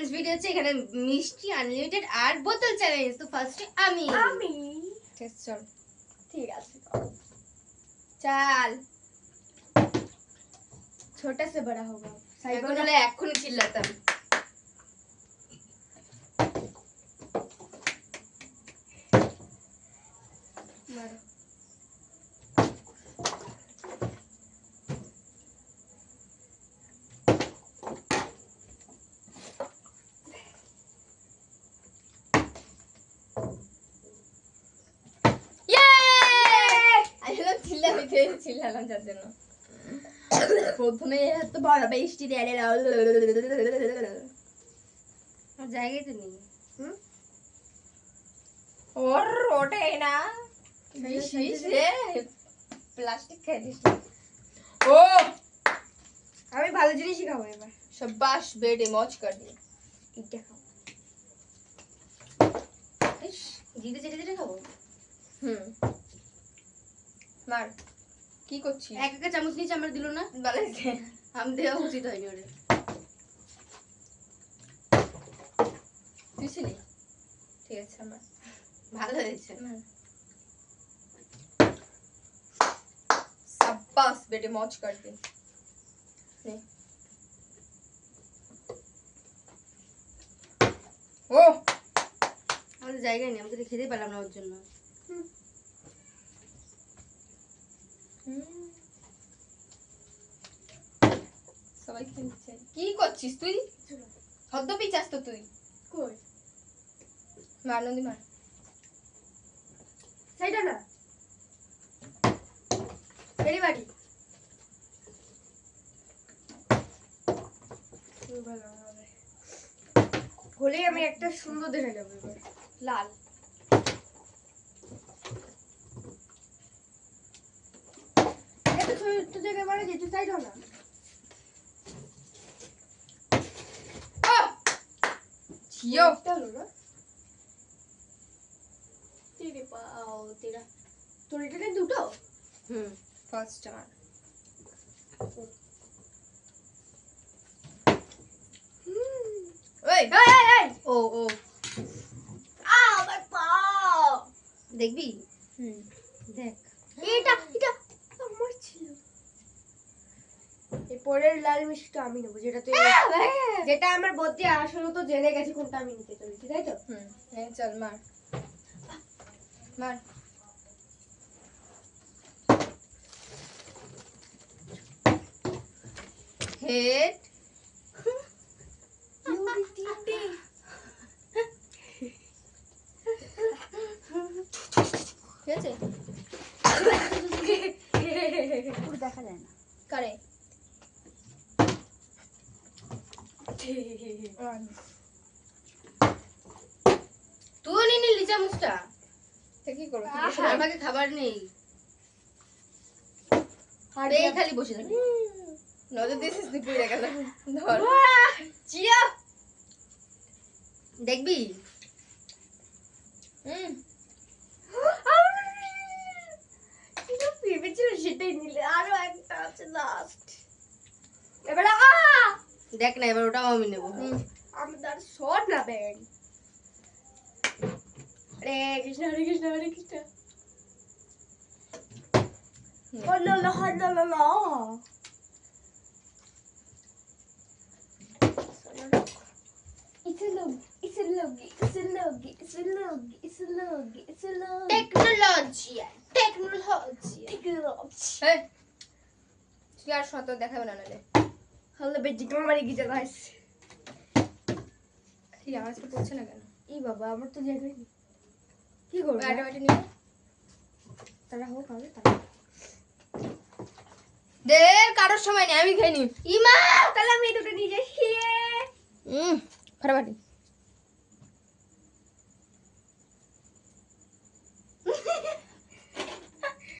Challenge video হচ্ছে, এখানে মিষ্টি আনলিমিটেড আর বোতল চ্যালেঞ্জ। তো ফার্স্টে আমি চল ঠিক আছে চাল छोटा से बड़ा होगा এখন হলে এক্ষুনি চিল্লাতাম। मारो চিল্লালাম যার জন্য প্রথমে এত বড় বৃষ্টি দেয় জায়গায় তো নেই। ওর ওঠে না প্লাস্টিক খেয়ে দিস ও আমি ভালো জিনিসই খাবো এবার শাবাশ বেটে মौज कर दिए এটা খাও ইস, জিতে চেটে চেটে খাবো। মার কি করছিস এক একটা চামচ নিচে আমার দিল না, বালাইছে আমি দেওয়া উচিত হয়নি ওরে। তুই ছিলি ঠিক আছে আমার ভালো হয়েছে। शाबाश बेटे मौज कर दे ले ओ আমাদের জায়গায় নেই, আমি তো খেতেই পারলাম না ওর জন্য। সবাই খেলছে কি করছিস তুই হদ্দ পিচাস তো তুই কই মার নদী মার সেইটা না ফেরি বাড়ি ভালো হবে হলে আমি একটা সুন্দর দেখে যাবো এবার লাল এটা তো জায়গায় মানে যেতে চাইলো না जियो হলো না তেরে পাও তেরা তোর এটা নেই দুটো फर्स्ट टाइम ओए ও ও আমার পাও দেখবি? দেখ এটা আমার ছিল এই পরের লাল মিষ্টিটা আমি নেবো যেটা আমার বদ্যি আসলে তো জেনে গেছে কোনটা আমি নিতে চলেছি তাই তো नहीं चल मार मार হেড ঠিক আছে পুরো দেখা যায় না करे তুই নিয়ে নিলি চামচটা, तो की करो আমাকে খাবার নেই, এই খালি বসে থাকি। नजर दिस दी पूरी गल धर জিয়া দেখবি? ভেবেছিল সেটাই নিলে আরো একটা আছে লাস্ট এবার দেখ না, এবার ওটাও আমি নেবো। আমাদের শর্ট না ব্যান্ড হরে কৃষ্ণ হরে কৃষ্ণ হরে কৃষ্ণ হল্লা হল্লা है यार শত দেখাবে না নালে হল্লা বেজি তোমার কি জায়গা আছে কি আওয়াজ তো পড়ছে না কেন এই বাবা আমার তো জায়গা নেই কি করব ব্যাটা ব্যাটা নিয়ে তারা হোক হবে তারা দে কারোর সময় নেই আমি খাই নি ইমা তাহলে আমি দুটো নিয়ে যাই ফাটাফাটি